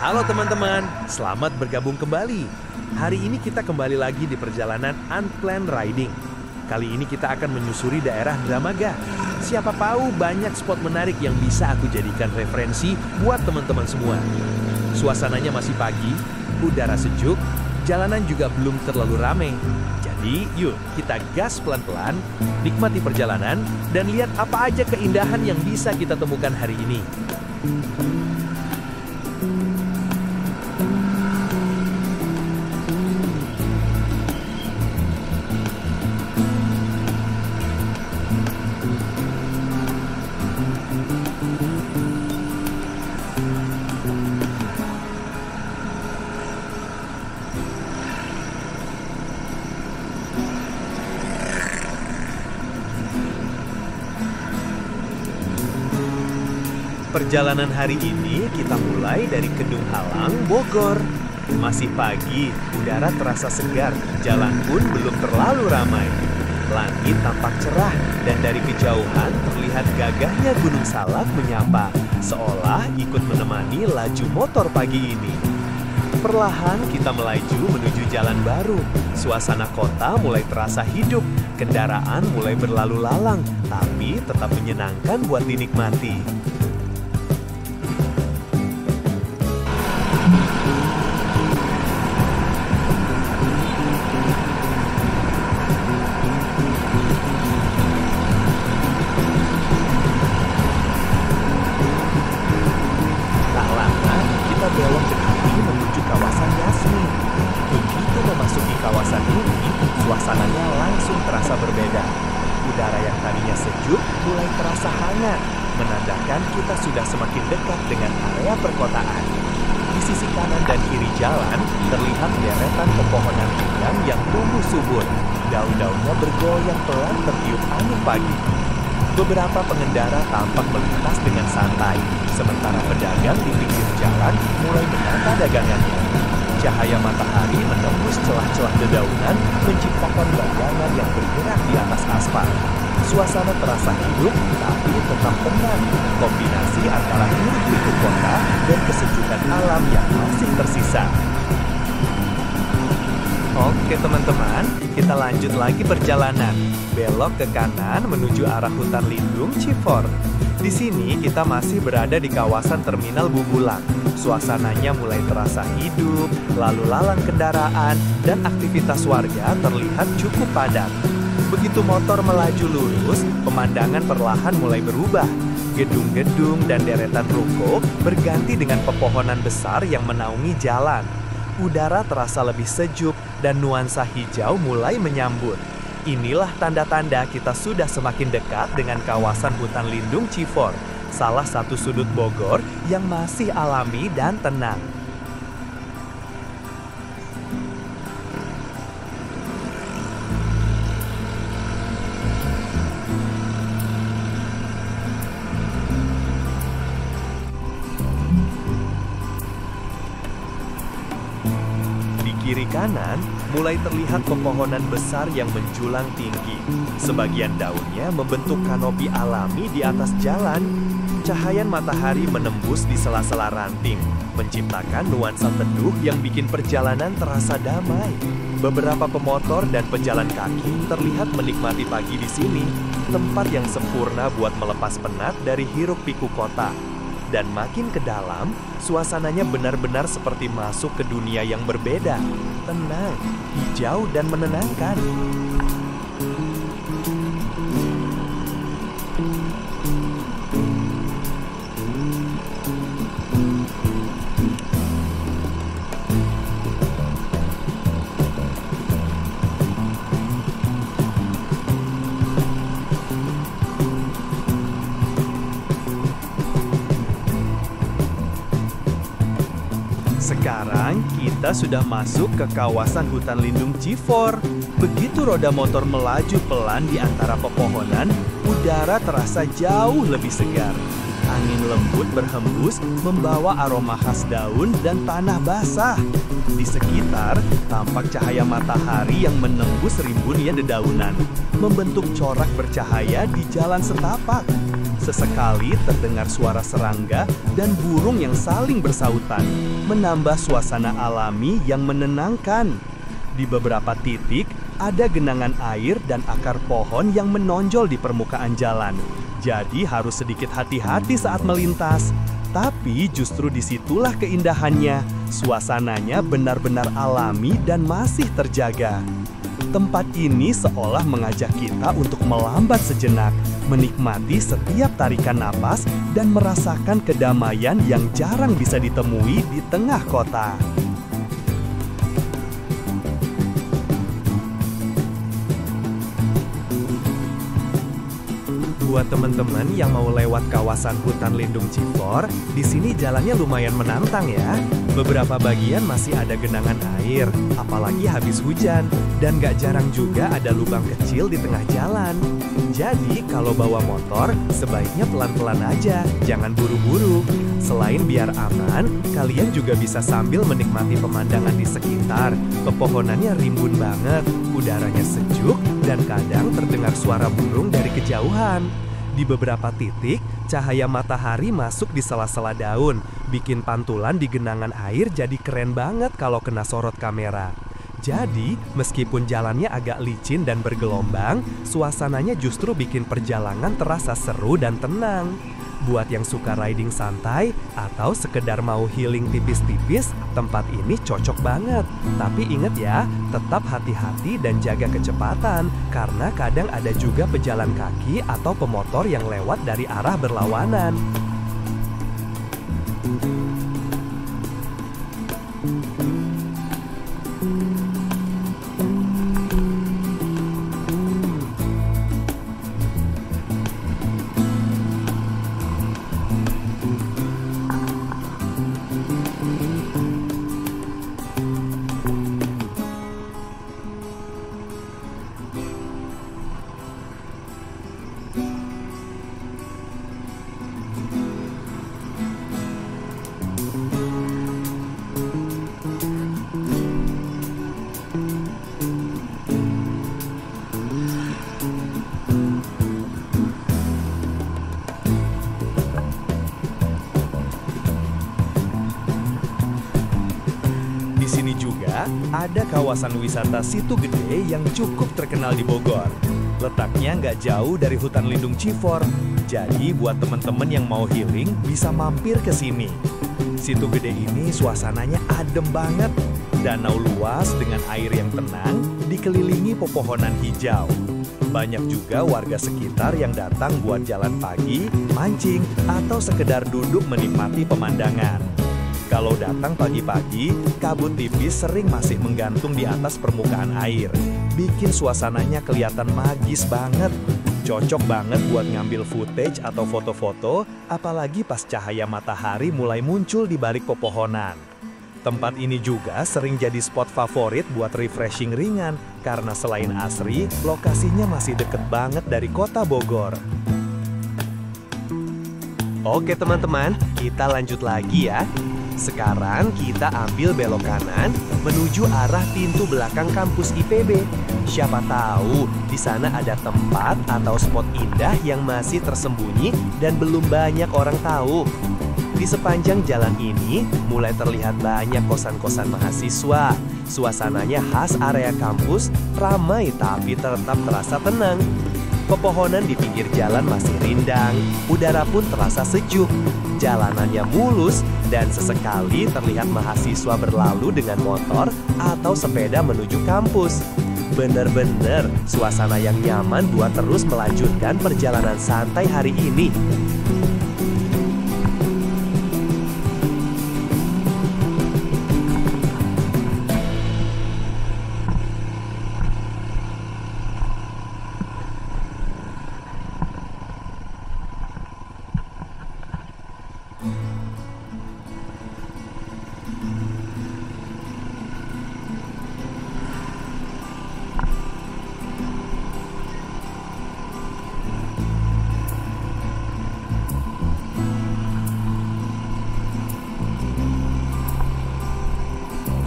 Halo teman-teman, selamat bergabung kembali. Hari ini kita kembali lagi di perjalanan Unplanned Riding. Kali ini kita akan menyusuri daerah Dramaga. Siapa tahu banyak spot menarik yang bisa aku jadikan referensi buat teman-teman semua. Suasananya masih pagi, udara sejuk, jalanan juga belum terlalu ramai. Jadi yuk kita gas pelan-pelan, nikmati perjalanan, dan lihat apa aja keindahan yang bisa kita temukan hari ini. Perjalanan hari ini kita mulai dari Kedung Halang, Bogor. Masih pagi, udara terasa segar, jalan pun belum terlalu ramai. Langit tampak cerah dan dari kejauhan terlihat gagahnya Gunung Salak menyapa, seolah ikut menemani laju motor pagi ini. Perlahan kita melaju menuju jalan baru. Suasana kota mulai terasa hidup, kendaraan mulai berlalu lalang, tapi tetap menyenangkan buat dinikmati. Belok ke kiri menuju kawasan Yasmin. Begitu memasuki kawasan ini, suasananya langsung terasa berbeda. Udara yang tadinya sejuk mulai terasa hangat, menandakan kita sudah semakin dekat dengan area perkotaan. Di sisi kanan dan kiri jalan, terlihat deretan pepohonan rindang yang tumbuh subur. Daun-daunnya bergoyang pelan tertiup angin pagi. Beberapa pengendara tampak melintas dengan santai, sementara pedagang di pinggir jalan mulai menata dagangannya. Cahaya matahari menembus celah-celah dedaunan, menciptakan bayangan yang bergerak di atas aspal. Suasana terasa hidup, tapi tetap tenang. Kombinasi antara hiruk-pikuk kota dan kesejukan alam yang masih tersisa. Oke teman-teman, kita lanjut lagi perjalanan. Belok ke kanan menuju arah hutan lindung Cifor. Di sini kita masih berada di kawasan Terminal Bubulang. Suasananya mulai terasa hidup, lalu lalang kendaraan, dan aktivitas warga terlihat cukup padat. Begitu motor melaju lurus, pemandangan perlahan mulai berubah. Gedung-gedung dan deretan ruko berganti dengan pepohonan besar yang menaungi jalan. Udara terasa lebih sejuk dan nuansa hijau mulai menyambut. Inilah tanda-tanda kita sudah semakin dekat dengan kawasan hutan lindung Cifor, salah satu sudut Bogor yang masih alami dan tenang. Kiri kanan, mulai terlihat pepohonan besar yang menjulang tinggi. Sebagian daunnya membentuk kanopi alami di atas jalan. Cahaya matahari menembus di sela-sela ranting, menciptakan nuansa teduh yang bikin perjalanan terasa damai. Beberapa pemotor dan pejalan kaki terlihat menikmati pagi di sini, tempat yang sempurna buat melepas penat dari hiruk-pikuk kota. Dan makin ke dalam, suasananya benar-benar seperti masuk ke dunia yang berbeda. Tenang, hijau, dan menenangkan. Sekarang kita sudah masuk ke kawasan hutan lindung Cifor. Begitu roda motor melaju pelan di antara pepohonan, udara terasa jauh lebih segar. Angin lembut berhembus membawa aroma khas daun dan tanah basah. Di sekitar tampak cahaya matahari yang menembus rimbunnya dedaunan, membentuk corak bercahaya di jalan setapak. Sesekali terdengar suara serangga dan burung yang saling bersautan, menambah suasana alami yang menenangkan. Di beberapa titik, ada genangan air dan akar pohon yang menonjol di permukaan jalan. Jadi harus sedikit hati-hati saat melintas. Tapi justru disitulah keindahannya. Suasananya benar-benar alami dan masih terjaga. Tempat ini seolah mengajak kita untuk melambat sejenak, menikmati setiap tarikan napas dan merasakan kedamaian yang jarang bisa ditemui di tengah kota. Buat teman-teman yang mau lewat kawasan hutan lindung Cifor, di sini jalannya lumayan menantang ya. Beberapa bagian masih ada genangan air, apalagi habis hujan. Dan gak jarang juga ada lubang kecil di tengah jalan. Jadi kalau bawa motor, sebaiknya pelan-pelan aja, jangan buru-buru. Selain biar aman, kalian juga bisa sambil menikmati pemandangan di sekitar. Pepohonannya rimbun banget, udaranya sejuk, dan kadang terdengar suara burung dari kejauhan. Di beberapa titik, cahaya matahari masuk di sela-sela daun, bikin pantulan di genangan air jadi keren banget kalau kena sorot kamera. Jadi, meskipun jalannya agak licin dan bergelombang, suasananya justru bikin perjalanan terasa seru dan tenang. Buat yang suka riding santai atau sekedar mau healing tipis-tipis, tempat ini cocok banget. Tapi ingat ya, tetap hati-hati dan jaga kecepatan, karena kadang ada juga pejalan kaki atau pemotor yang lewat dari arah berlawanan. Sini juga ada kawasan wisata Situ Gede yang cukup terkenal di Bogor. Letaknya nggak jauh dari hutan lindung Cifor, jadi buat teman-teman yang mau healing bisa mampir ke sini. Situ Gede ini suasananya adem banget, danau luas dengan air yang tenang, dikelilingi pepohonan hijau. Banyak juga warga sekitar yang datang buat jalan pagi, mancing, atau sekedar duduk menikmati pemandangan. Kalau datang pagi-pagi, kabut tipis sering masih menggantung di atas permukaan air. Bikin suasananya kelihatan magis banget. Cocok banget buat ngambil footage atau foto-foto, apalagi pas cahaya matahari mulai muncul di balik pepohonan. Tempat ini juga sering jadi spot favorit buat refreshing ringan, karena selain asri, lokasinya masih deket banget dari kota Bogor. Oke teman-teman, kita lanjut lagi ya. Sekarang kita ambil belok kanan menuju arah pintu belakang kampus IPB. Siapa tahu di sana ada tempat atau spot indah yang masih tersembunyi dan belum banyak orang tahu. Di sepanjang jalan ini mulai terlihat banyak kosan-kosan mahasiswa. Suasananya khas area kampus, ramai tapi tetap terasa tenang. Pepohonan di pinggir jalan masih rindang, udara pun terasa sejuk. Jalanannya mulus dan sesekali terlihat mahasiswa berlalu dengan motor atau sepeda menuju kampus. Bener-bener suasana yang nyaman buat terus melanjutkan perjalanan santai hari ini.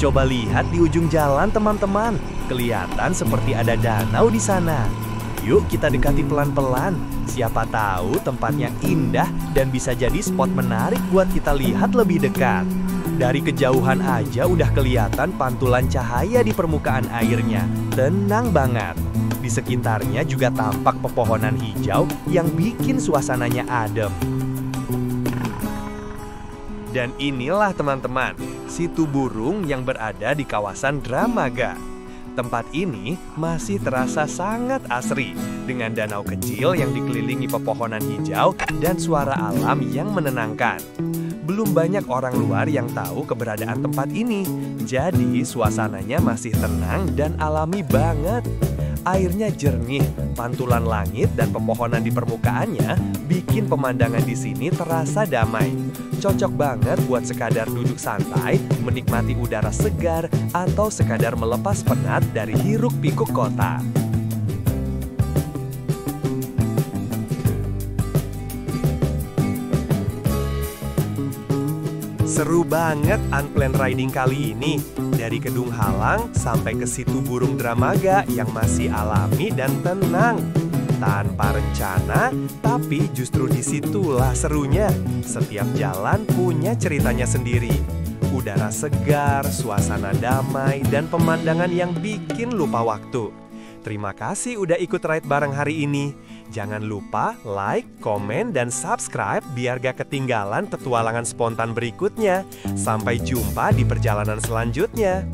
Coba lihat di ujung jalan teman-teman, kelihatan seperti ada danau di sana. Yuk kita dekati pelan-pelan. Siapa tahu tempatnya indah dan bisa jadi spot menarik buat kita lihat lebih dekat. Dari kejauhan aja udah kelihatan pantulan cahaya di permukaan airnya. Tenang banget. Di sekitarnya juga tampak pepohonan hijau yang bikin suasananya adem. Dan inilah teman-teman, situ burung yang berada di kawasan Dramaga. Tempat ini masih terasa sangat asri, dengan danau kecil yang dikelilingi pepohonan hijau dan suara alam yang menenangkan. Belum banyak orang luar yang tahu keberadaan tempat ini, jadi suasananya masih tenang dan alami banget. Airnya jernih, pantulan langit dan pepohonan di permukaannya bikin pemandangan di sini terasa damai. Cocok banget buat sekadar duduk santai, menikmati udara segar, atau sekadar melepas penat dari hiruk-pikuk kota. Seru banget unplanned riding kali ini. Dari Kedung Halang sampai ke situ burung Dramaga yang masih alami dan tenang. Tanpa rencana, tapi justru disitulah serunya. Setiap jalan punya ceritanya sendiri. Udara segar, suasana damai, dan pemandangan yang bikin lupa waktu. Terima kasih udah ikut ride bareng hari ini. Jangan lupa like, komen, dan subscribe biar gak ketinggalan petualangan spontan berikutnya. Sampai jumpa di perjalanan selanjutnya.